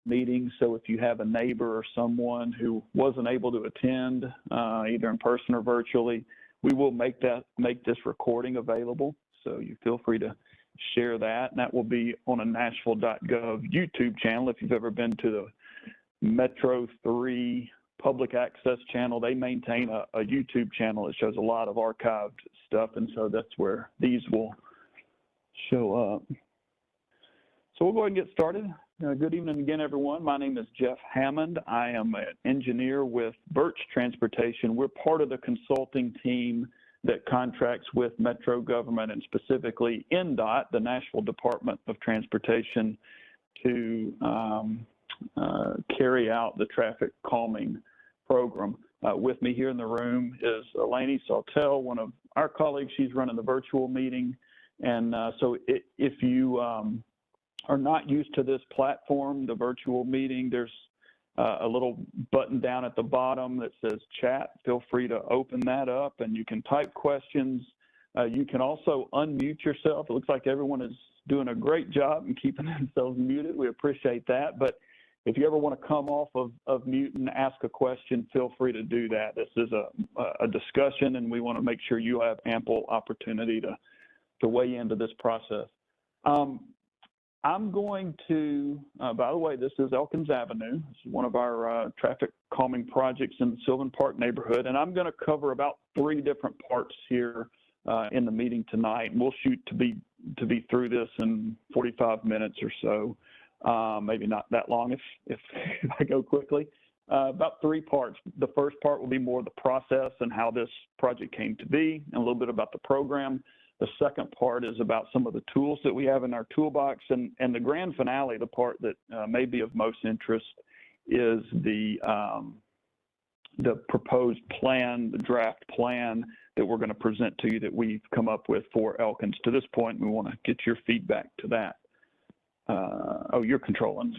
meetings. So if you have a neighbor or someone who wasn't able to attend, either in person or virtually, we will make this recording available. So you feel free to share that, and that will be on a Nashville.gov YouTube channel. If you've ever been to the Metro 3 public access channel, they maintain a YouTube channel that shows a lot of archived stuff, and so that's where these will show up. So we'll go ahead and get started. Good evening again, everyone. My name is Jeff Hammond. I am an engineer with Birch Transportation. We're part of the consulting team that contracts with Metro government and specifically NDOT, the Nashville Department of Transportation, to carry out the traffic calming program. With me here in the room is Elaine Saltel, one of our colleagues. She's running the virtual meeting. And so if you are not used to this platform, the virtual meeting, there's a little button down at the bottom that says chat. Feel free to open that up and you can type questions. You can also unmute yourself. It looks like everyone is doing a great job in keeping themselves muted. We appreciate that. But if you ever want to come off of mute and ask a question, feel free to do that. This is a discussion, and we want to make sure you have ample opportunity to weigh into this process. I'm going to, by the way, this is Elkins Avenue. This is one of our traffic calming projects in the Sylvan Park neighborhood, and I'm going to cover about 3 different parts here in the meeting tonight. And we'll shoot to be through this in 45 minutes or so, maybe not that long if I go quickly. About 3 parts. The first part will be more of the process and how this project came to be, and a little bit about the program. The second part is about some of the tools that we have in our toolbox, and the grand finale, the part that may be of most interest, is the proposed plan, the draft plan that we're going to present to you that we've come up with for Elkins. To this point, we want to get your feedback to that. Oh, you're controlling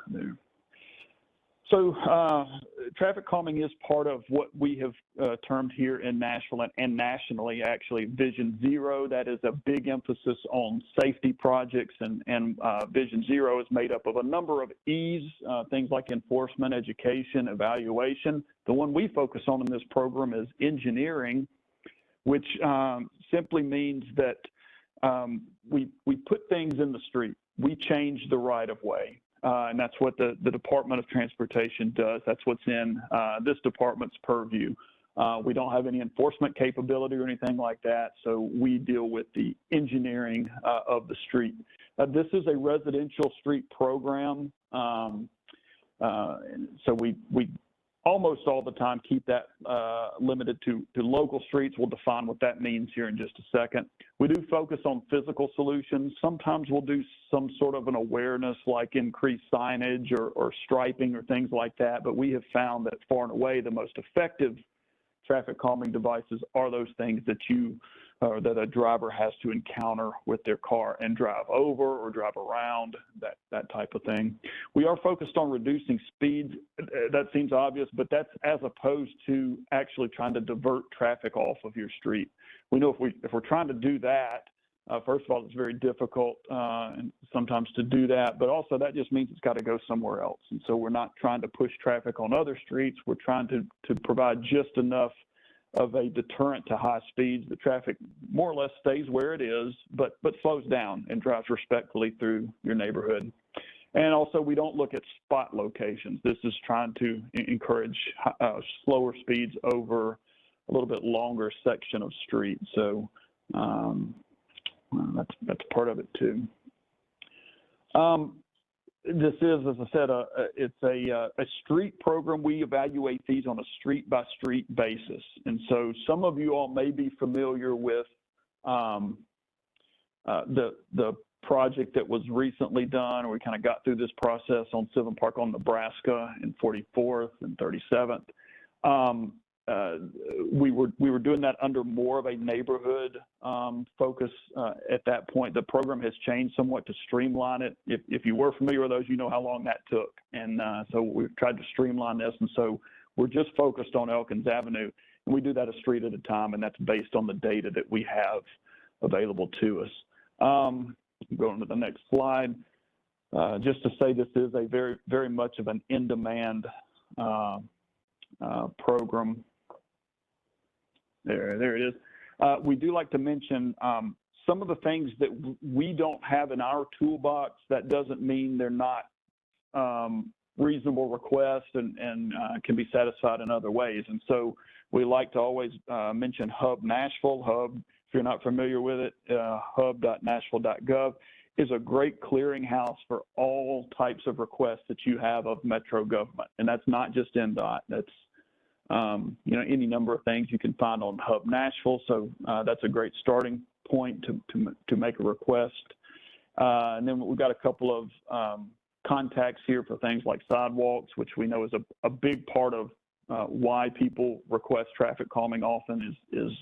there. So traffic calming is part of what we have termed here in Nashville and nationally, actually, Vision Zero. That is a big emphasis on safety projects, and Vision Zero is made up of a number of E's, things like enforcement, education, evaluation. The one we focus on in this program is engineering, which simply means that we put things in the street. We change the right-of-way. And that's what the Department of Transportation does. That's what's in this department's purview. We don't have any enforcement capability or anything like that, so we deal with the engineering of the street. This is a residential street program, so we almost all the time keep that limited to local streets. We'll define what that means here in just a second. We do focus on physical solutions. Sometimes we'll do some sort of an awareness like increased signage or striping or things like that, but we have found that far and away the most effective traffic calming devices are those things that that a driver has to encounter with their car and drive over or drive around, that type of thing. We are focused on reducing speeds. That seems obvious, but that's as opposed to actually trying to divert traffic off of your street. We know if we're trying to do that, first of all, it's very difficult and sometimes to do that, but also that just means it's got to go somewhere else. And so we're not trying to push traffic on other streets. We're trying to provide just enough of a deterrent to high speeds. The traffic more or less stays where it is, but slows down and drives respectfully through your neighborhood. And also, we don't look at spot locations. This is trying to encourage slower speeds over a little bit longer section of street. So that's part of it too. This is, as I said, it's a street program. We evaluate these on a street-by-street basis. And so some of you all may be familiar with the project that was recently done, or we kind of got through this process on Sylvan Park on Nebraska and 44th and 37th. We were doing that under more of a neighborhood focus at that point. The program has changed somewhat to streamline it. If you were familiar with those, you know how long that took. And so we've tried to streamline this. And so we're just focused on Elkins Avenue. And we do that a street at a time, and that's based on the data that we have available to us. Going to the next slide. just to say this is a very, very much of an in-demand program. There it is. We do like to mention some of the things that we don't have in our toolbox. That doesn't mean they're not reasonable requests and can be satisfied in other ways. And so we like to always mention Hub Nashville. Hub, if you're not familiar with it, hub.Nashville.gov is a great clearinghouse for all types of requests that you have of Metro government. And that's not just NDOT. That's any number of things you can find on Hub Nashville. So that's a great starting point to make a request. And then we've got a couple of contacts here for things like sidewalks, which we know is a big part of why people request traffic calming often is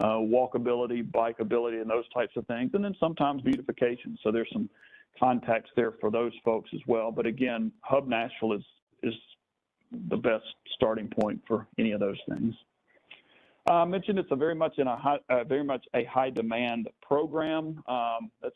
walkability, bikeability, and those types of things. And then sometimes beautification. So there's some contacts there for those folks as well. But again, Hub Nashville is the best starting point for any of those things. I mentioned it's very much a high demand program. That's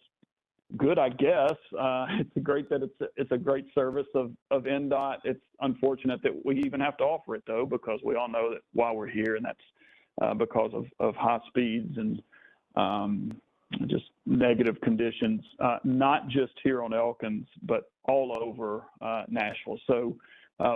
good, I guess. It's great that it's a great service of NDOT. It's unfortunate that we even have to offer it though, because we all know that while we're here, and that's because of high speeds and just negative conditions, not just here on Elkins, but all over Nashville. So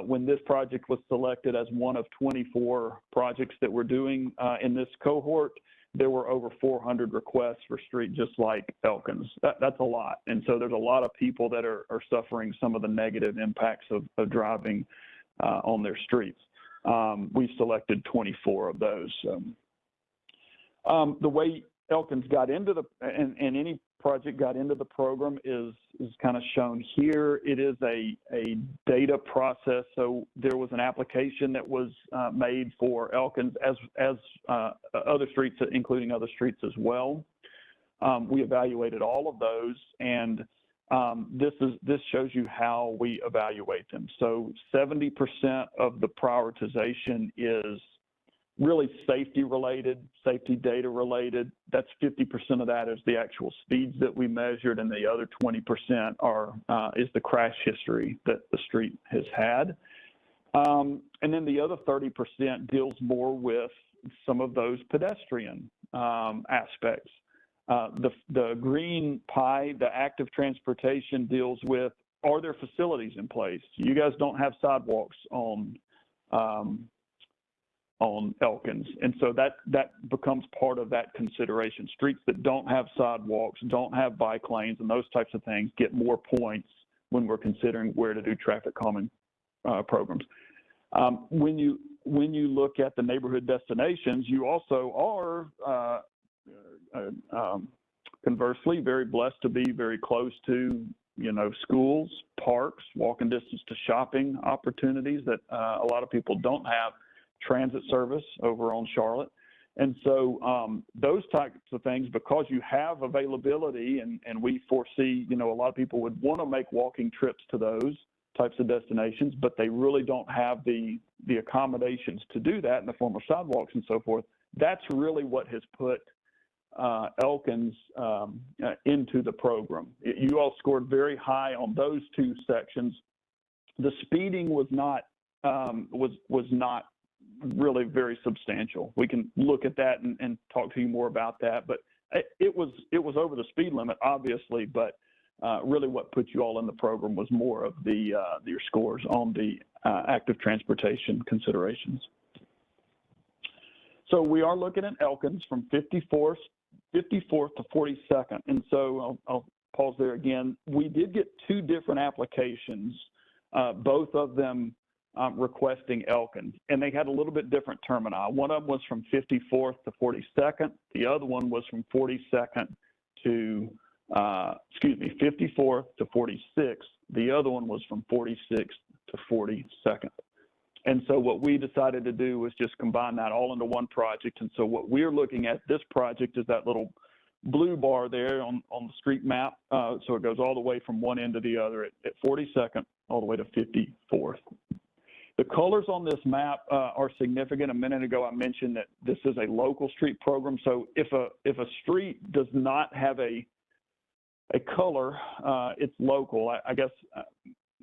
when this project was selected as one of 24 projects that we're doing in this cohort, there were over 400 requests for street just like Elkins. That's a lot. And so there's a lot of people that are suffering some of the negative impacts of driving on their streets. We've selected 24 of those. The way Elkins got into and any project got into the program is kind of shown here. It is a data process. So there was an application that was made for Elkins as other streets, including other streets as well. We evaluated all of those, and this shows you how we evaluate them. So 70% of the prioritization is really safety related, safety data related. That's 50% of that is the actual speeds that we measured, and the other 20% is the crash history that the street has had. And then the other 30% deals more with some of those pedestrian aspects. The green pie, the active transportation, deals with, are there facilities in place? You guys don't have sidewalks on Elkins. And so that becomes part of that consideration. Streets that don't have sidewalks, don't have bike lanes, and those types of things get more points when we're considering where to do traffic calming programs. When you look at the neighborhood destinations, you also are conversely very blessed to be very close to schools, parks, walking distance to shopping opportunities that a lot of people don't have. Transit service over on Charlotte. And so those types of things, because you have availability and we foresee, a lot of people would want to make walking trips to those types of destinations, but they really don't have the accommodations to do that in the form of sidewalks and so forth. That's really what has put Elkins into the program. You all scored very high on those two sections. The speeding was not really very substantial. We can look at that and talk to you more about that, but it was over the speed limit, obviously, but really what put you all in the program was more of your scores on the active transportation considerations. So we are looking at Elkins from 54th to 42nd, and so I'll pause there again. We did get two different applications, both of them requesting Elkins, and they had a little bit different termini. One of them was from 54th to 42nd. The other one was from 42nd to, 54th to 46th. The other one was from 46th to 42nd. And so what we decided to do was just combine that all into one project. And so what we're looking at, this project, is that little blue bar there on the street map. So it goes all the way from one end to the other at 42nd all the way to 54th. The colors on this map are significant. A minute ago, I mentioned that this is a local street program. So if a street does not have a a color, it's local. I guess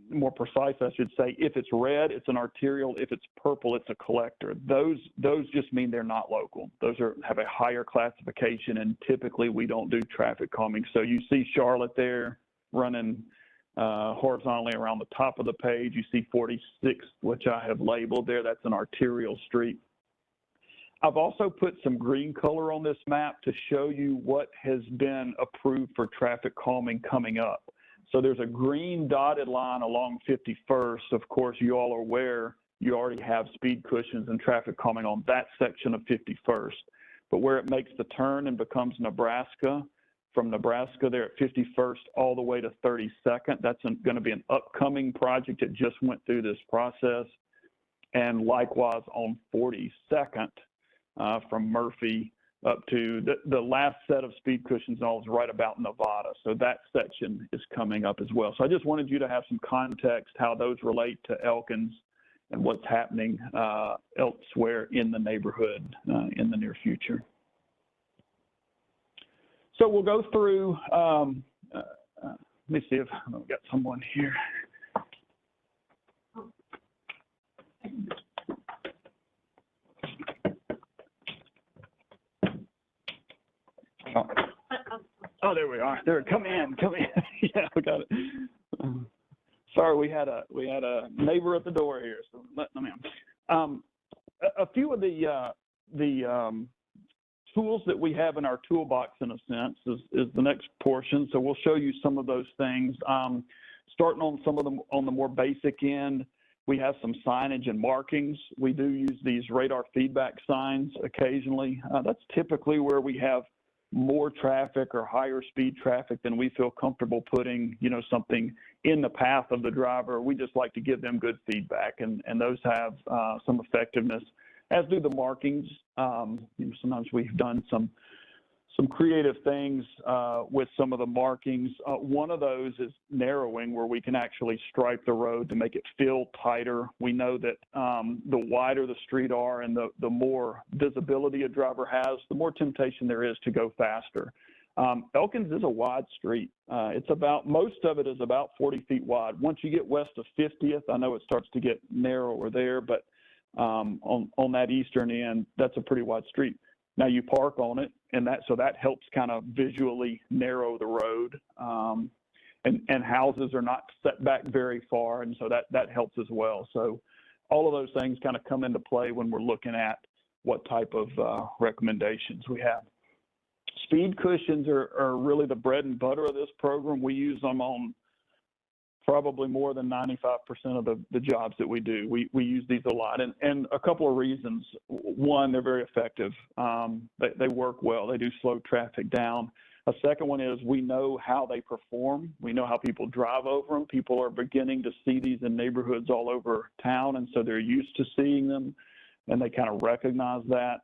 more precise, I should say, if it's red, it's an arterial. If it's purple, it's a collector. Those just mean they're not local. Those have a higher classification, and typically we don't do traffic calming. So you see Charlotte there running horizontally around the top of the page. You see 46, which I have labeled there. That's an arterial street. I've also put some green color on this map to show you what has been approved for traffic calming coming up. So there's a green dotted line along 51st. Of course, you all are aware you already have speed cushions and traffic calming on that section of 51st. But where it makes the turn and becomes Nebraska, from Nebraska there at 51st all the way to 32nd, that's going to be an upcoming project that just went through this process. And likewise on 42nd, from Murphy up to the last set of speed cushions and all is right about Nevada. So that section is coming up as well. So I just wanted you to have some context how those relate to Elkins and what's happening elsewhere in the neighborhood in the near future. So we'll go through, let me see if I've got someone here. Oh, there we are. There, come in. Yeah, we got it. Sorry, we had a neighbor at the door here, so let me in. A few of the tools that we have in our toolbox, in a sense, is the next portion. So we'll show you some of those things. Starting on some of them on the more basic end, we have some signage and markings. We do use these radar feedback signs occasionally. That's typically where we have more traffic or higher speed traffic than we feel comfortable putting, something in the path of the driver. We just like to give them good feedback, and those have some effectiveness, as do the markings. Sometimes we've done some creative things with some of the markings. One of those is narrowing, where we can actually stripe the road to make it feel tighter. We know that the wider the street are and the more visibility a driver has, the more temptation there is to go faster. Elkins is a wide street. Most of it is about 40 feet wide. Once you get west of 50th, I know it starts to get narrower there, but on that eastern end, that's a pretty wide street. Now you park on it, and so that helps kind of visually narrow the road. And houses are not set back very far, and so that helps as well. So all of those things kind of come into play when we're looking at what type of recommendations we have. Speed cushions are really the bread and butter of this program. We use them on probably more than 95% of the jobs that we do. We use these a lot, and a couple of reasons. One, they're very effective. They work well. They do slow traffic down. A second one is we know how they perform. We know how people drive over them. People are beginning to see these in neighborhoods all over town, and so they're used to seeing them, and they kind of recognize that.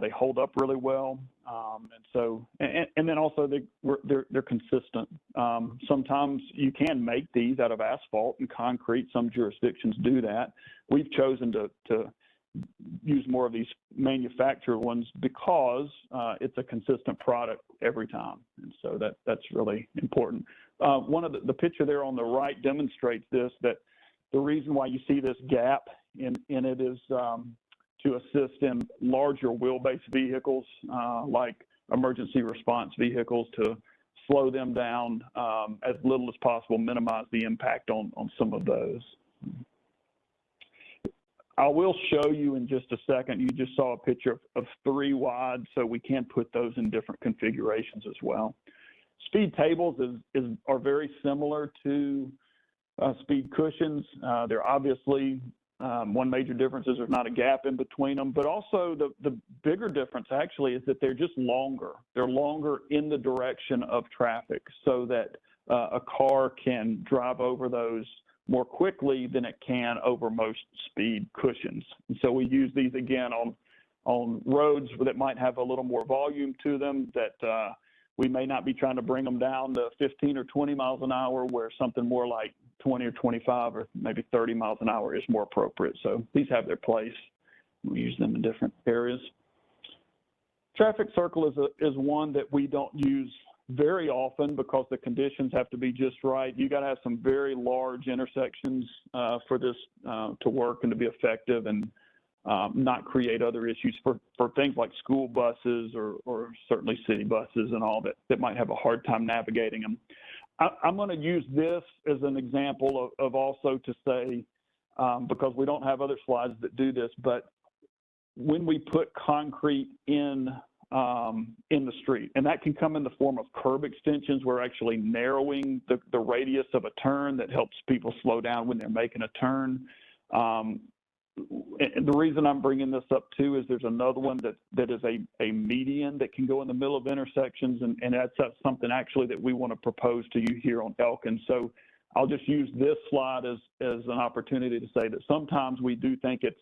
They hold up really well, and then also they're consistent. Sometimes you can make these out of asphalt and concrete. Some jurisdictions do that. We've chosen to use more of these manufactured ones because it's a consistent product every time, and so that's really important. One of the picture there on the right demonstrates this, that the reason why you see this gap in it is to assist in larger wheelbase vehicles like emergency response vehicles, to slow them down as little as possible, minimize the impact on some of those. I will show you in just a second. You just saw a picture of 3 wide, so we can put those in different configurations as well. Speed tables are very similar to speed cushions. They're obviously one major difference is there's not a gap in between them, but also the bigger difference actually is that they're just longer. They're longer in the direction of traffic, so that a car can drive over those more quickly than it can over most speed cushions. And so we use these again on roads that might have a little more volume to them, that we may not be trying to bring them down to 15 or 20 miles an hour, where something more like 20 or 25 or maybe 30 miles an hour is more appropriate. So these have their place. We use them in different areas. Traffic circle is one that we don't use very often, because the conditions have to be just right, you got to have some very large intersections for this to work and to be effective, and not create other issues for things like school buses or certainly city buses and all that might have a hard time navigating them. I'm going to use this as an example of also to say, because we don't have other slides that do this, but when we put concrete in the street, and that can come in the form of curb extensions, we're actually narrowing the radius of a turn that helps people slow down when they're making a turn. And the reason I'm bringing this up too is there's another one that is a median that can go in the middle of intersections, and that's something actually that we want to propose to you here on Elkins. So I'll just use this slide as an opportunity to say that sometimes we do think it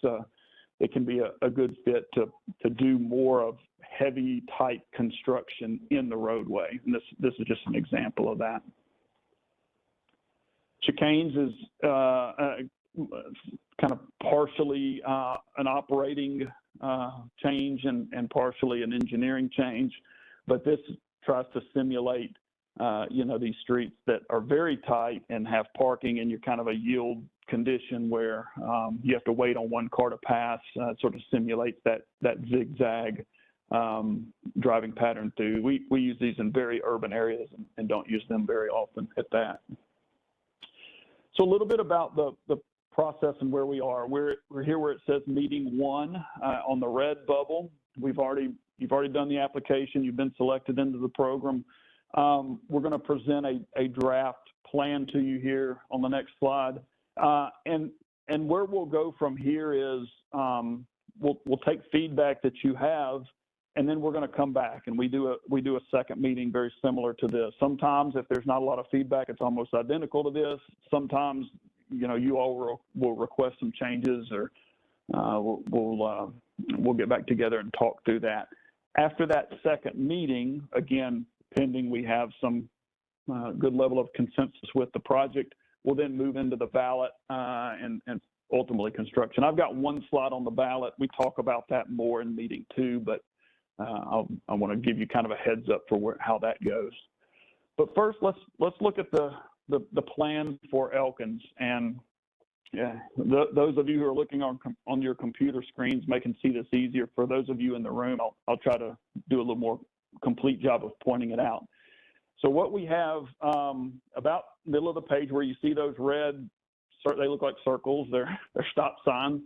can be a good fit to do more of heavy type construction in the roadway, and this is just an example of that. Chicanes is kind of partially an operating change and partially an engineering change, but this tries to simulate these streets that are very tight and have parking, and you're kind of a yield condition where you have to wait on one car to pass. Sort of simulates that zigzag driving pattern through. We use these in very urban areas and don't use them very often at that. So a little bit about the process and where we are. We're here where it says meeting 1 on the red bubble. You've already done the application. You've been selected into the program. We're going to present a draft plan to you here on the next slide. And where we'll go from here is we'll take feedback that you have, and then we're going to come back and we do a second meeting very similar to this. Sometimes if there's not a lot of feedback, it's almost identical to this. Sometimes you all will request some changes, or we'll get back together and talk through that. After that second meeting, again, pending we have some good level of consensus with the project, we'll then move into the ballot and ultimately construction. I've got one slide on the ballot. We talk about that more in meeting 2, but I want to give you kind of a heads up for how that goes. But first, let's look at the plan for Elkins. And those of you who are looking on your computer screens may can see this easier. For those of you in the room, I'll try to do a little more complete job of pointing it out. So what we have about middle of the page where you see those red, they look like circles, they're stop signs.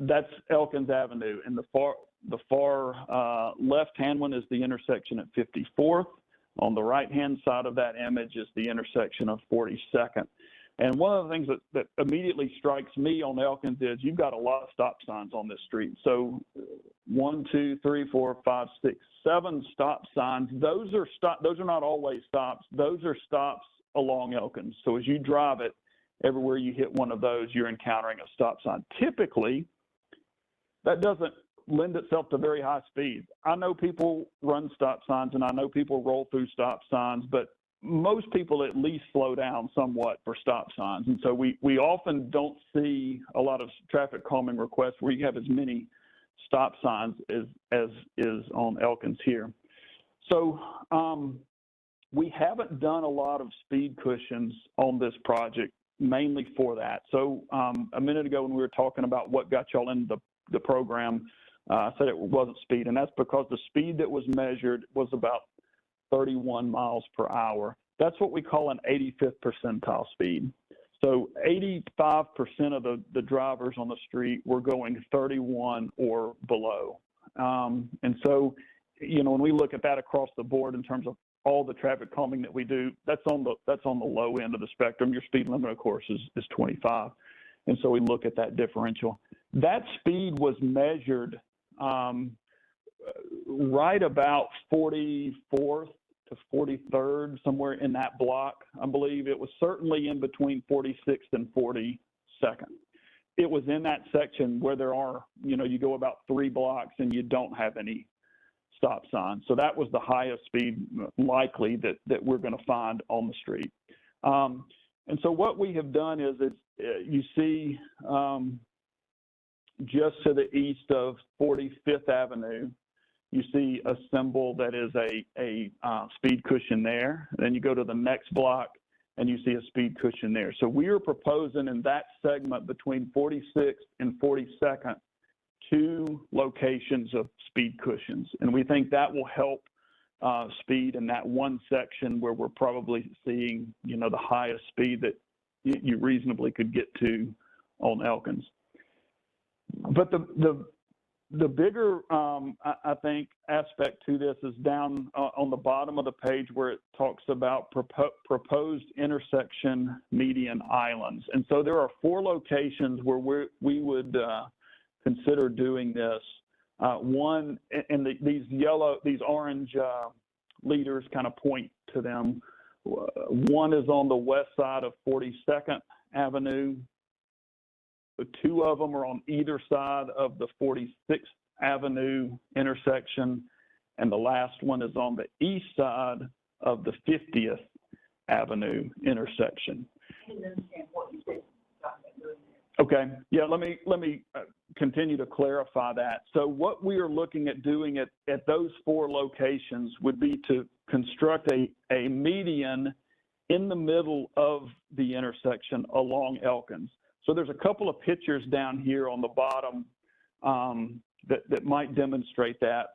That's Elkins Avenue. And the far left-hand one is the intersection at 54th. On the right-hand side of that image is the intersection of 42nd. And one of the things that immediately strikes me on Elkins is you've got a lot of stop signs on this street. So 1, 2, 3, 4, 5, 6, 7 stop signs. Those are not always stops. Those are stops along Elkins. So as you drive it, everywhere you hit one of those, you're encountering a stop sign. Typically, that doesn't lend itself to very high speed. I know people run stop signs and I know people roll through stop signs, but most people at least slow down somewhat for stop signs. And so we often don't see a lot of traffic calming requests where you have as many stop signs as is on Elkins here. So we haven't done a lot of speed cushions on this project, mainly for that. So a minute ago when we were talking about what got y'all into the program, I said it wasn't speed, and that's because the speed that was measured was about 31 miles per hour. That's what we call an 85th percentile speed. So 85% of the drivers on the street were going 31 or below. And so, when we look at that across the board in terms of all the traffic calming that we do, that's on the low end of the spectrum. Your speed limit, of course, is 25. And so we look at that differential. That speed was measured right about 44th to 43rd, somewhere in that block. I believe it was certainly in between 46th and 42nd. It was in that section where there are, you go about 3 blocks and you don't have any stop signs. So that was the highest speed likely that we're going to find on the street. And so what we have done is you see just to the east of 45th Avenue, you see a symbol that is a speed cushion there. Then you go to the next block, and you see a speed cushion there. So we are proposing in that segment between 46th and 42nd 2 locations of speed cushions. And we think that will help speed in that one section where we're probably seeing, the highest speed that you reasonably could get to on Elkins. But the bigger, I think, aspect to this is down on the bottom of the page where it talks about proposed intersection median islands. And so there are 4 locations where we would consider doing this. One, and these orange leaders kind of point to them. One is on the west side of 42nd Avenue. 2 of them are on either side of the 46th Avenue intersection, and the last one is on the east side of the 50th Avenue intersection. I didn't understand what you said about that doing Okay, yeah, let me continue to clarify that. So what we are looking at doing at those 4 locations would be to construct a median in the middle of the intersection along Elkins. So there's a couple of pictures down here on the bottom that might demonstrate that.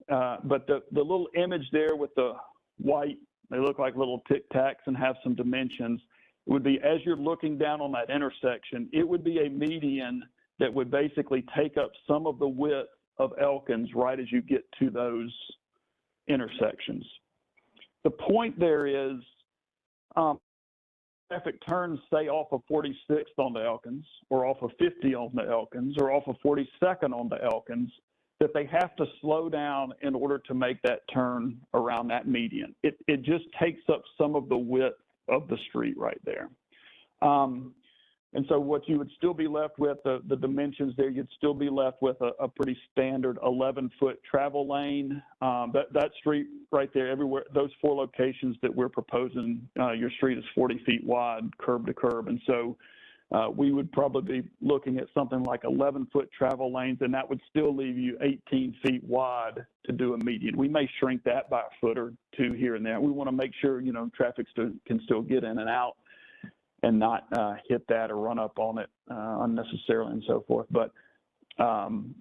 But the little image there with the white, they look like little tic tacs and have some dimensions, would be as you're looking down on that intersection, it would be a median that would basically take up some of the width of Elkins right as you get to those intersections. The point there is, traffic turns, say, off of 46th on the Elkins, or off of 50 on the Elkins, or off of 42nd on the Elkins, that they have to slow down in order to make that turn around that median. It just takes up some of the width of the street right there. And so what you would still be left with, the dimensions there, you'd still be left with a pretty standard 11-foot travel lane. That street right there, everywhere, those 4 locations that we're proposing, your street is 40 feet wide, curb to curb. And so we would probably be looking at something like 11-foot travel lanes, and that would still leave you 18 feet wide to do a median. We may shrink that by a foot or 2 here and there. We want to make sure, traffic can still get in and out and not hit that or run up on it unnecessarily and so forth. But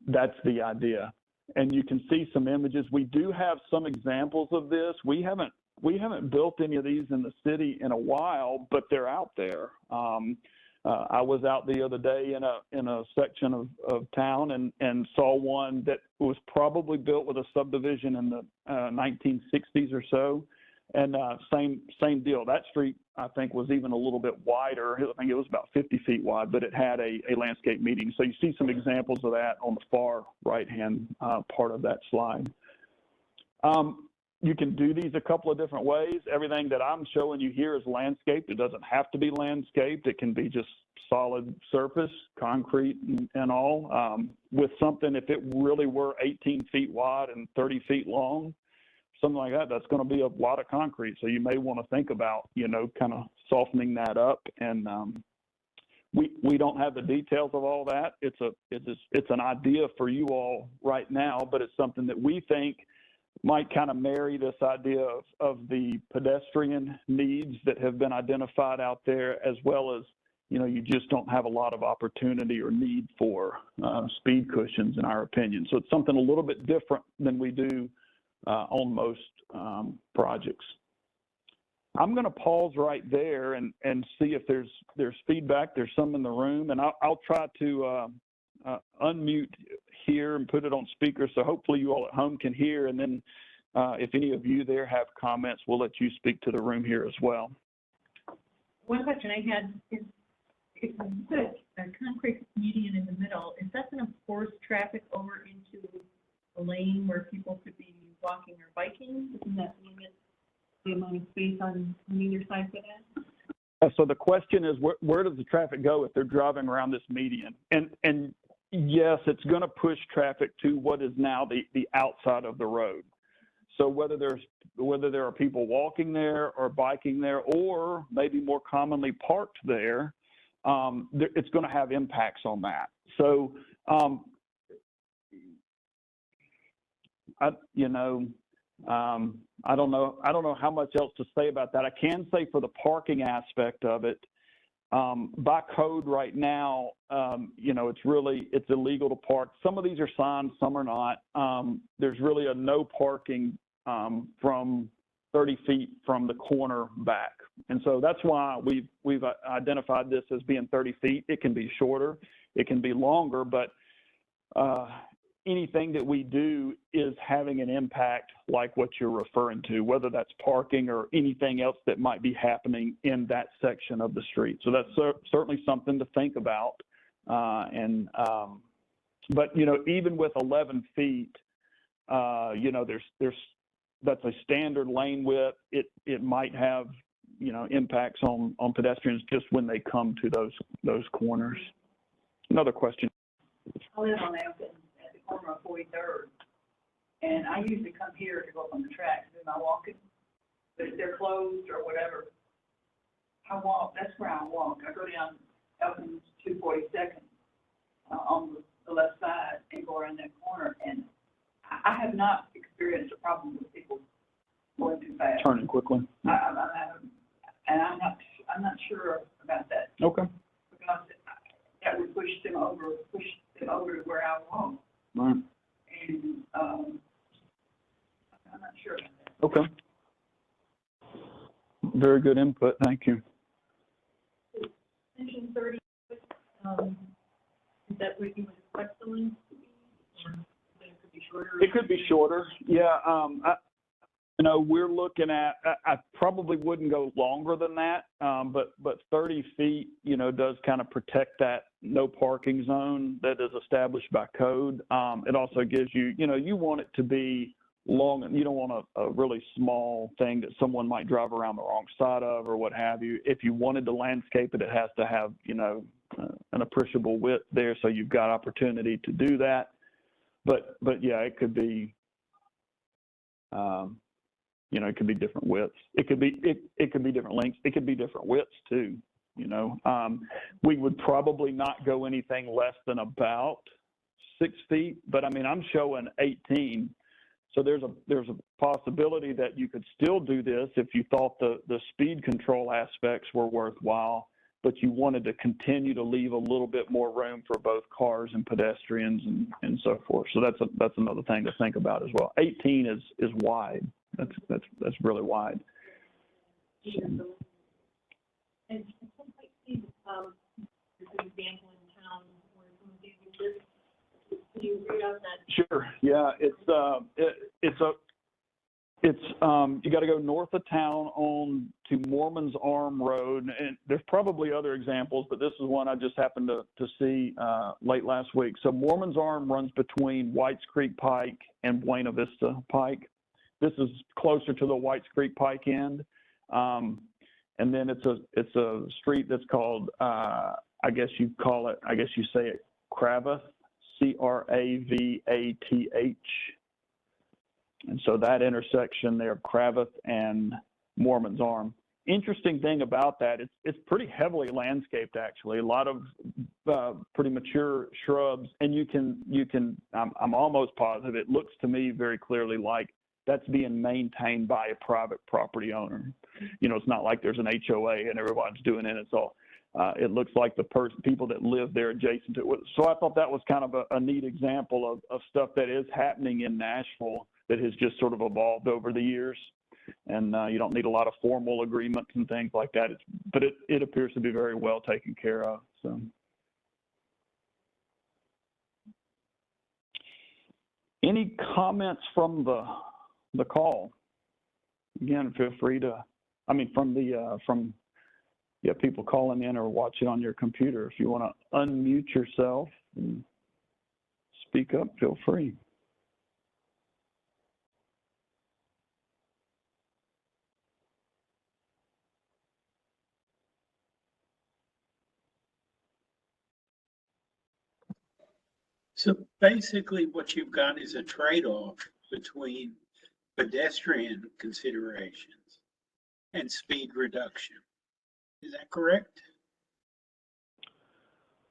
that's the idea. And you can see some images. We do have some examples of this. We haven't built any of these in the city in a while, but they're out there. I was out the other day in a section of town and saw one that was probably built with a subdivision in the 1960s or so. And same deal. That street, I think, was even a little bit wider. I think it was about 50 feet wide, but it had a landscape median. So you see some examples of that on the far right-hand part of that slide. You can do these a couple of different ways. Everything that I'm showing you here is landscaped. It doesn't have to be landscaped. It can be just solid surface, concrete and all. With something, if it really were 18 feet wide and 30 feet long, something like that, that's going to be a lot of concrete. So you may want to think about, kind of softening that up. And we don't have the details of all that. It's an idea for you all right now, but it's something that we think might kind of marry this idea of the pedestrian needs that have been identified out there, as well as, you just don't have a lot of opportunity or need for speed cushions, in our opinion. So it's something a little bit different than we do on most projects. I'm going to pause right there and see if there's feedback. There's some in the room, and I'll try to unmute here and put it on speaker, so hopefully you all at home can hear. And then if any of you there have comments, we'll let you speak to the room here as well. One question I had is, if you put a concrete median in the middle, is that going to force traffic over into a lane where people could be walking or biking? Doesn't that limit the amount of space on either side for that? So the question is, where does the traffic go if they're driving around this median? And yes, it's going to push traffic to what is now the outside of the road. So whether there are people walking there or biking there, or maybe more commonly parked there, it's going to have impacts on that. So I don't know how much else to say about that. I can say for the parking aspect of it, by code right now, it's illegal to park. Some of these are signed, some are not. There's really a no parking from 30 feet from the corner back. And so that's why we've identified this as being 30 feet. It can be shorter, it can be longer, but anything that we do is having an impact like what you're referring to, whether that's parking or anything else that might be happening in that section of the street. So that's certainly something to think about. But even with 11 feet, that's a standard lane width. It might have, impacts on pedestrians just when they come to those corners. Another question. I live on Elkins at the corner of 43rd, and I usually come here to go up on the track to do my walking, but if they're closed or whatever, I walk. That's where I walk. I go down Elkins 242nd on the left side and go around that corner, and I have not experienced a problem with people going too fast. Turning quickly. And I'm not sure about that. Okay. Because that would push them over to where I walk. Right. And I'm not sure about that. Okay. Very good input. Thank you. Section 30, is that what you would expect the length to be? Or it could be shorter? It could be shorter. Yeah. We're looking at, I probably wouldn't go longer than that, but 30 feet, does kind of protect that no parking zone that is established by code. It also gives you, you want it to be long, and you don't want a really small thing that someone might drive around the wrong side of or what have you. If you wanted to landscape it, it has to have, an appreciable width there, so you've got opportunity to do that. But yeah, it could be, it could be different widths. It could be different lengths. It could be different widths too. We would probably not go anything less than about 6 feet, but I mean, I'm showing 18. So there's a possibility that you could still do this if you thought the speed control aspects were worthwhile, but you wanted to continue to leave a little bit more room for both cars and pedestrians and so forth. So that's another thing to think about as well. 18 is wide. That's really wide. Yeah. And some might see there's an example in town where someone's using this. Can you read out that? Sure. Yeah, you got to go north of town on to Mormon's Arm Road, and there's probably other examples, but this is one I just happened to see late last week. So Mormon's Arm runs between Whites Creek Pike and Buena Vista Pike. This is closer to the Whites Creek Pike end, and then it's a street that's called I guess you say it Cravath, Cravath. And so that intersection there, Cravath and Mormon's Arm. Interesting thing about that, it's pretty heavily landscaped actually. A lot of pretty mature shrubs, and you can. I'm almost positive. It looks to me very clearly like that's being maintained by a private property owner. It's not like there's an HOA and everyone's doing it. It's all. It looks like the people that live there adjacent to it. So I thought that was kind of a neat example of stuff that is happening in Nashville that has just sort of evolved over the years. And you don't need a lot of formal agreements and things like that. But it appears to be very well taken care of. So. Any comments from the call? Again, feel free to, from people calling in or watching on your computer. If you want to unmute yourself and speak up, feel free. So basically what you've got is a trade-off between pedestrian considerations and speed reduction. Is that correct?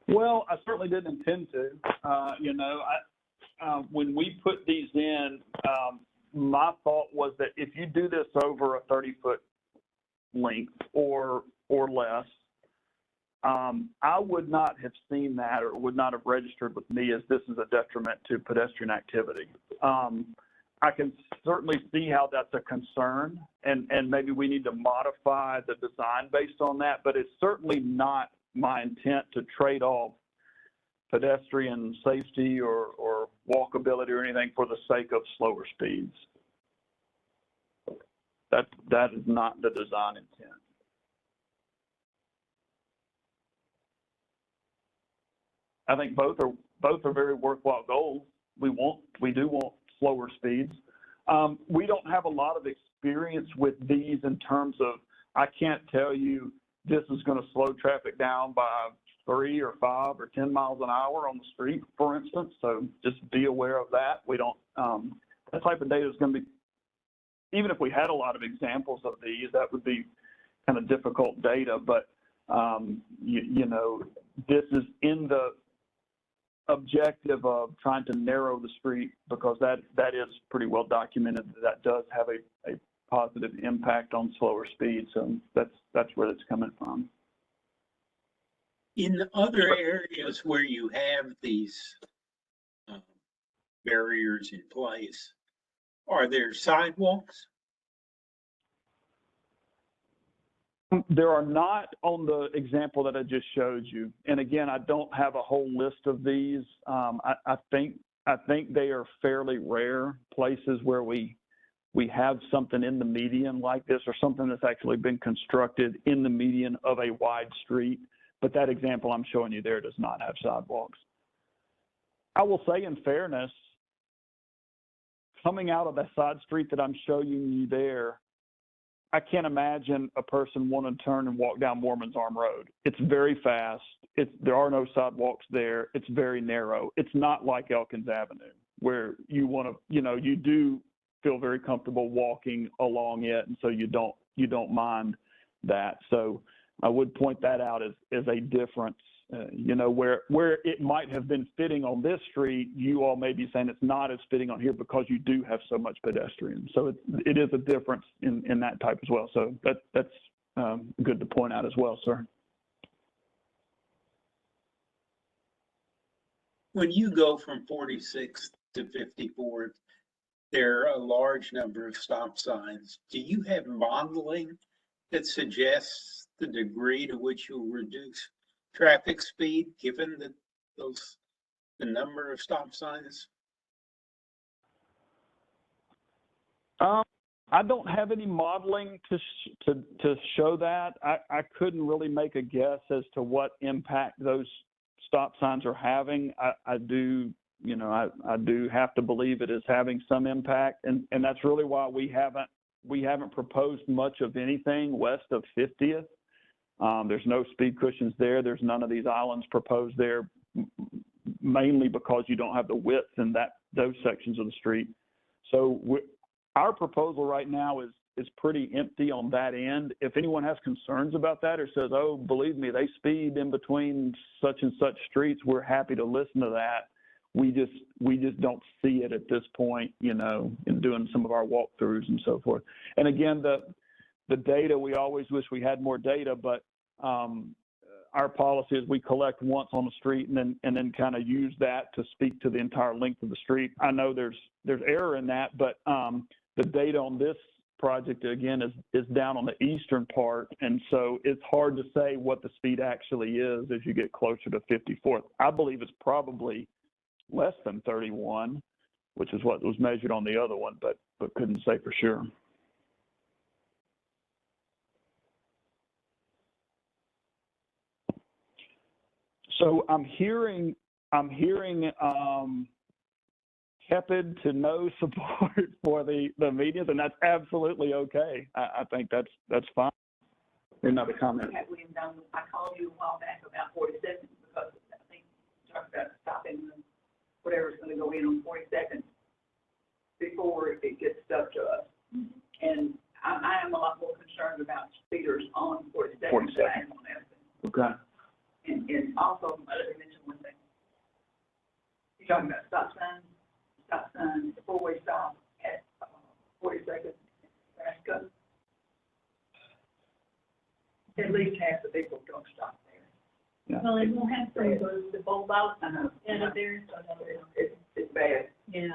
Well, I certainly didn't intend to. When we put these in, My thought was that if you do this over a 30-foot length or less, I would not have seen that or would not have registered with me as this is a detriment to pedestrian activity. I can certainly see how that's a concern, and maybe we need to modify the design based on that, but it's certainly not my intent to trade off pedestrian safety or walkability or anything for the sake of slower speeds. That is not the design intent. I think both are very worthwhile goals. We do want slower speeds. We don't have a lot of experience with these in terms of, I can't tell you this is going to slow traffic down by 3 or 5 or 10 miles an hour on the street, for instance. So just be aware of that. We don't, that type of data is going to be, even if we had a lot of examples of these, that would be kind of difficult data. But, you know, this is in the objective of trying to narrow the street, because that is pretty well documented that does have a positive impact on slower speeds. So that's where it's coming from. In other areas where you have these barriers in place, are there sidewalks? There are not on the example that I just showed you. And again, I don't have a whole list of these. I think they are fairly rare places where we have something in the median like this, or something that's actually been constructed in the median of a wide street. But that example I'm showing you there does not have sidewalks. I will say, in fairness, coming out of that side street that I'm showing you there, I can't imagine a person wanting to turn and walk down Moorman's Arm Road. It's very fast. There are no sidewalks there. It's very narrow. It's not like Elkins Avenue, where you want to, you know, you do feel very comfortable walking along it, and so you don't mind that. So I would point that out as a difference. You know, where it might have been fitting on this street, you all may be saying it's not as fitting on here because you do have so much pedestrian. So it is a difference in that type as well. So that's good to point out as well, sir. When you go from 46th to 54th, there are a large number of stop signs. Do you have modeling that suggests the degree to which you'll reduce traffic speed, given that the number of stop signs? I don't have any modeling to show that. I couldn't really make a guess as to what impact those stop signs are having. I do have to believe it is having some impact, and that's really why we haven't proposed much of anything west of 50th. There's no speed cushions there. There's none of these islands proposed there, mainly because you don't have the width in those sections of the street. So our proposal right now is pretty empty on that end. If anyone has concerns about that or says, oh, believe me, they speed in between such and such streets, we're happy to listen to that. We just don't see it at this point, you know, in doing some of our walkthroughs and so forth. And again, the data, we always wish we had more data, but our policy is we collect once on the street and then kind of use that to speak to the entire length of the street. I know there's error in that, but the data on this project, again, is down on the eastern part, and so it's hard to say what the speed actually is as you get closer to 54th. I believe it's probably less than 31, which is what was measured on the other one, but couldn't say for sure. So I'm hearing tepid to no support for the medians, and that's absolutely okay. I think that's fine. Another comment. I called you a while back about 42nd because I think you talked about stopping whatever's going to go in on 42nd before it gets stuck to us. And I am a lot more concerned about speeders on 42nd than I am on Elkins. Okay. And also, let me mention one thing. You're talking about stop signs, four-way stop, 42nd, Nebraska. At least half the people don't stop there. Yeah. Well, and we'll have some of those, the bulb out I know. and there, so It's bad. yeah.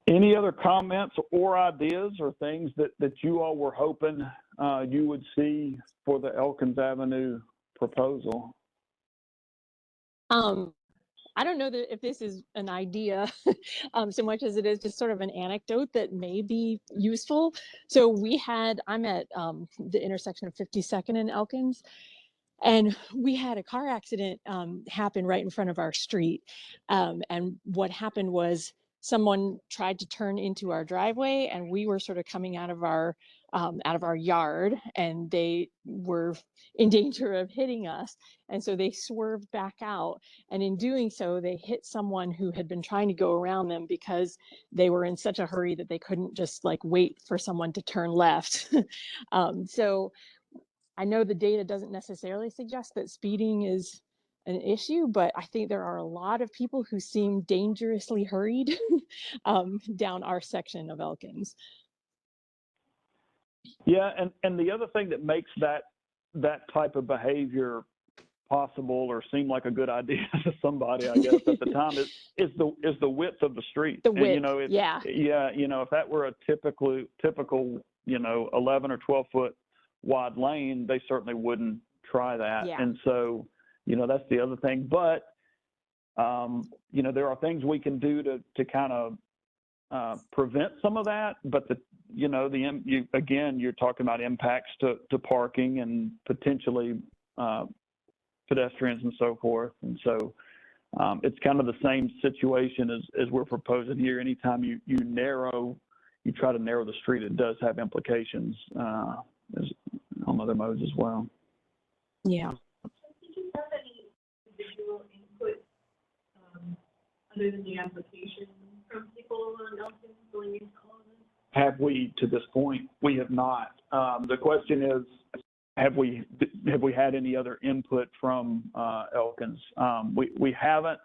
Any other comments or ideas or things that you all were hoping you would see for the Elkins Avenue proposal? I don't know that if this is an idea so much as it is just sort of an anecdote that may be useful. So I'm at the intersection of 52nd and Elkins, and we had a car accident happen right in front of our street. And what happened was someone tried to turn into our driveway, and we were sort of coming out of our yard, and they were in danger of hitting us. And so they swerved back out. And in doing so, they hit someone who had been trying to go around them because they were in such a hurry that they couldn't just like wait for someone to turn left. So I know the data doesn't necessarily suggest that speeding is an issue, but I think there are a lot of people who seem dangerously hurried down our section of Elkins. Yeah, and the other thing that makes that type of behavior possible or seem like a good idea to somebody, I guess, at the time is the width of the street. The width, and, you know, yeah. Yeah, you know, if that were a typical, you know, 11 or 12 foot wide lane, they certainly wouldn't try that. Yeah. And so, you know, that's the other thing. But, you know, there are things we can do to kind of prevent some of that. But, you know, you're talking about impacts to parking and potentially pedestrians and so forth. And so it's kind of the same situation as we're proposing here. Anytime you try to narrow the street, it does have implications on other modes as well. Yeah. Did you have any individual input other than the application from people on Elkins going into all of this? Have we to this point? We have not. The question is, have we had any other input from Elkins? We haven't.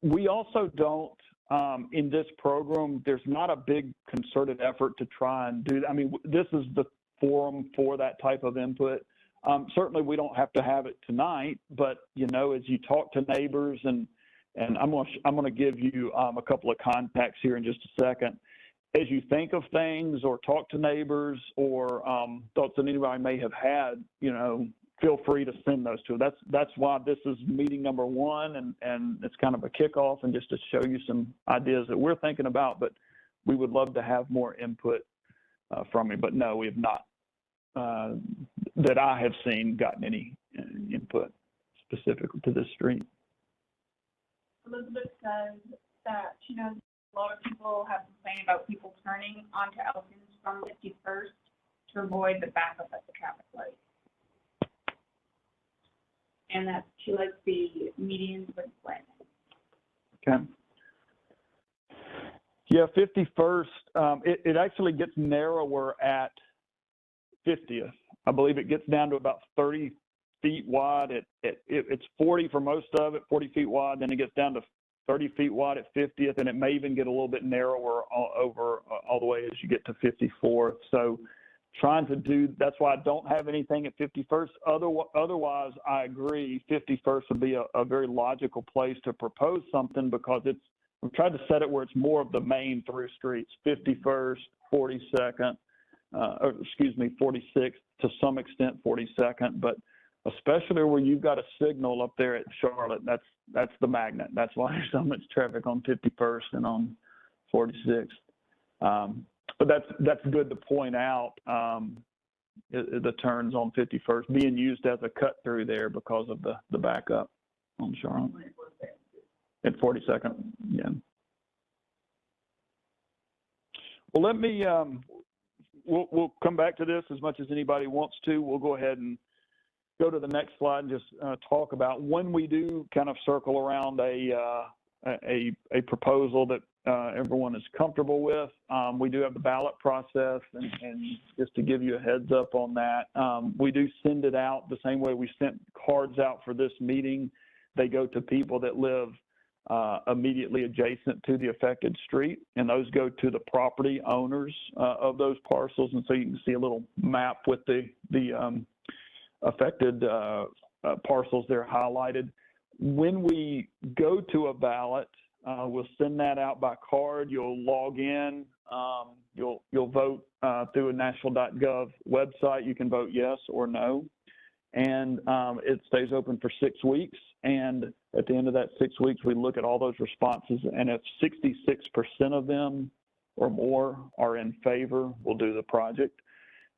We also don't. In this program, there's not a big concerted effort to try and do that. I mean, this is the forum for that type of input. Certainly, we don't have to have it tonight, but you know, as you talk to neighbors, and I'm going to give you a couple of contacts here in just a second. As you think of things or talk to neighbors or thoughts that anybody may have had, you know, feel free to send those to. That's why this is meeting number one, and it's kind of a kickoff and just to show you some ideas that we're thinking about. But we would love to have more input from you. But no, we have not, that I have seen, gotten any input specifically to this street. Elizabeth says that she knows a lot of people have complained about people turning onto Elkins from 51st to avoid the backup at the traffic light. And that she likes the medians with planning. Okay. Yeah, 51st, it actually gets narrower at 50th. I believe it gets down to about 30 feet wide. It's 40 for most of it, 40 feet wide. Then it gets down to 30 feet wide at 50th, and it may even get a little bit narrower all the way as you get to 54th. So trying to do, that's why I don't have anything at 51st. Otherwise, I agree, 51st would be a very logical place to propose something, because I've tried to set it where it's more of the main through streets, 51st, 42nd, 46th, to some extent 42nd, but especially where you've got a signal up there at Charlotte, that's the magnet. That's why there's so much traffic on 51st and on 46th. But that's good to point out, the turns on 51st being used as a cut through there because of the backup on Charlotte. At 42nd, yeah. Well, let me, we'll come back to this as much as anybody wants to. We'll go ahead and go to the next slide and just talk about when we do kind of circle around a proposal that everyone is comfortable with. We do have the ballot process, and just to give you a heads up on that, we do send it out the same way we sent cards out for this meeting. they go to people that live immediately adjacent to the affected street, and those go to the property owners of those parcels. And so you can see a little map with the affected parcels there highlighted. When we go to a ballot, we'll send that out by card. You'll log in. You'll vote through a Nashville.gov website. You can vote yes or no. And it stays open for 6 weeks. And at the end of that 6 weeks, we look at all those responses. And if 66% of them or more are in favor, we'll do the project.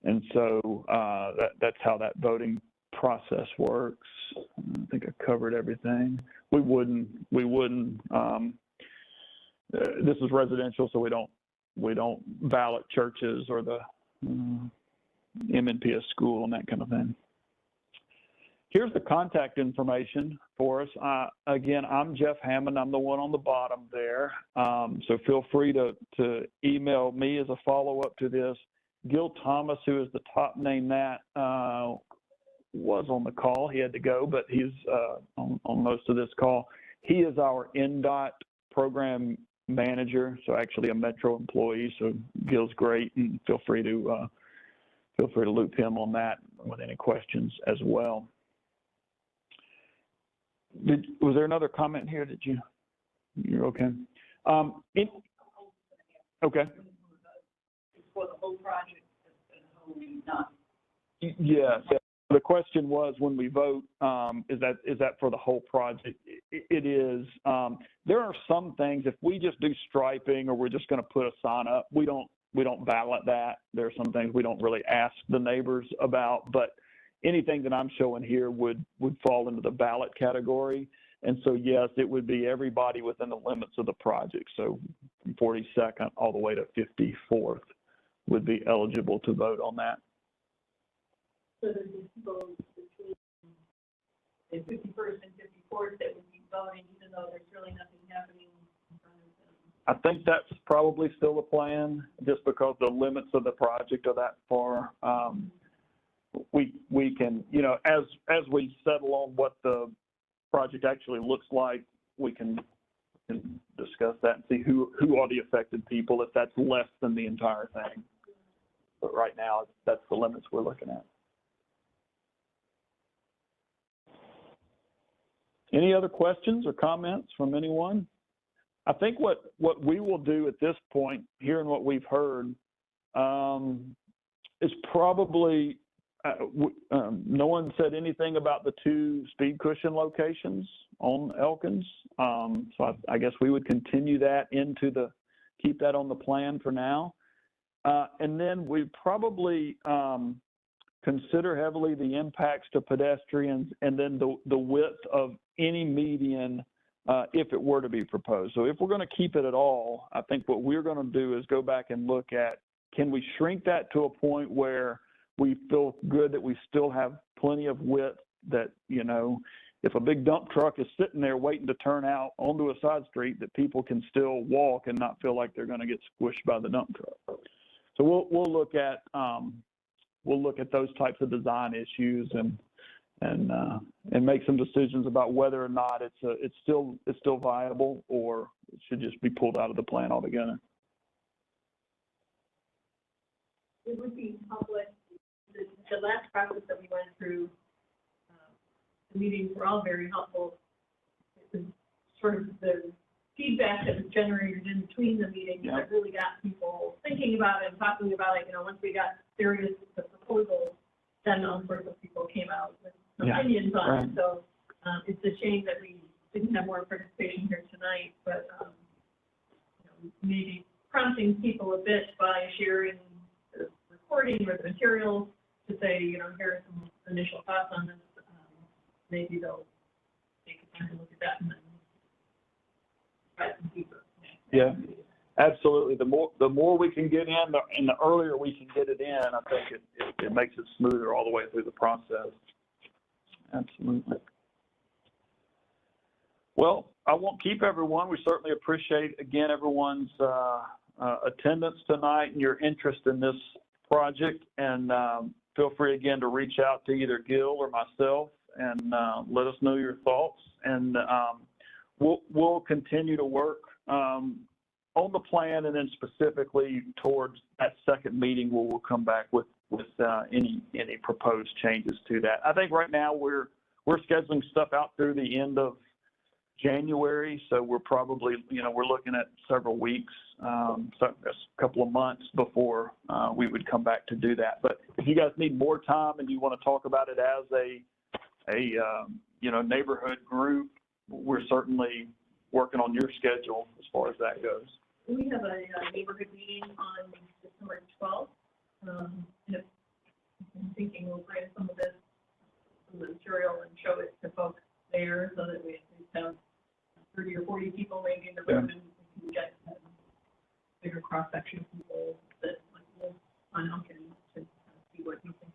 And so that's how that voting process works. I think I covered everything. We wouldn't. This is residential, so we don't ballot churches or the M&PS school and that kind of thing. Here's the contact information for us. Again, I'm Jeff Hammond. I'm the one on the bottom there. So feel free to email me as a follow-up to this. Gil Thomas, who is the top name that was on the call. He had to go, but he's on most of this call. He is our NDOT program manager, so actually a Metro employee. So Gil's great, and feel free to loop him on that with any questions as well. Was there another comment here? You're okay? Okay. For the whole project, not. Yes. The question was, when we vote, is that for the whole project? It is. There are some things, if we just do striping or we're just going to put a sign up, we don't ballot that. There are some things we don't really ask the neighbors about, but anything that I'm showing here would fall into the ballot category. And so, yes, it would be everybody within the limits of the project. So from 42nd all the way to 54th would be eligible to vote on that. So there's people between the 51st and 54th that would be voting, even though there's really nothing happening in front of them. I think that's probably still the plan, just because the limits of the project are that far. We can, as we settle on what the project actually looks like, we can discuss that and see who are the affected people, if that's less than the entire thing. But right now, that's the limits we're looking at. Any other questions or comments from anyone? I think what we will do at this point, hearing what we've heard, is probably, no one said anything about the 2 speed cushion locations on Elkins. So I guess we would continue that keep that on the plan for now. And then we probably consider heavily the impacts to pedestrians, and then the width of any median if it were to be proposed. So if we're going to keep it at all, I think what we're going to do is go back and look at, can we shrink that to a point where we feel good that we still have plenty of width, that, if a big dump truck is sitting there waiting to turn out onto a side street, that people can still walk and not feel like they're going to get squished by the dump truck. So we'll look at those types of design issues and make some decisions about whether or not it's still viable, or it should just be pulled out of the plan altogether. It would be public. The last process that we went through, the meetings were all very helpful. It was sort of the feedback that was generated in between the meetings that really got people thinking about it and talking about it. Once we got serious with the proposals, then all sorts of people came out with opinions on it. So it's a shame that we didn't have more participation here tonight, but maybe prompting people a bit by sharing the recording or the materials to say, here are some initial thoughts on this. Maybe they'll take a time to look at that and then try some deeper. Yeah, absolutely. The more we can get in, and the earlier we can get it in, I think it makes it smoother all the way through the process. Absolutely. Well, I won't keep everyone. We certainly appreciate, again, everyone's attendance tonight and your interest in this project. And feel free, again, to reach out to either Gil or myself and let us know your thoughts. And we'll continue to work on the plan, and then specifically towards that second meeting where we'll come back with any proposed changes to that. I think right now we're scheduling stuff out through the end of January, so we're probably, we're looking at several weeks, so a couple of months before we would come back to do that. But if you guys need more time and you want to talk about it as a neighborhood group, we're certainly working on your schedule as far as that goes. We have a neighborhood meeting on December 12th. And if I'm thinking we'll bring some of this material and show it to folks there so that we at least have 30 or 40 people maybe in the room, and we can get a bigger cross section of people that will sign up and to see what you think.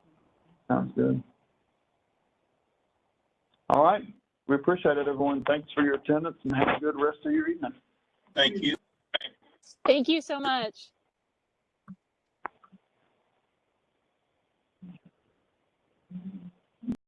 Sounds good. All right. We appreciate it, everyone. Thanks for your attendance, and have a good rest of your evening. Thank you. Thank you so much.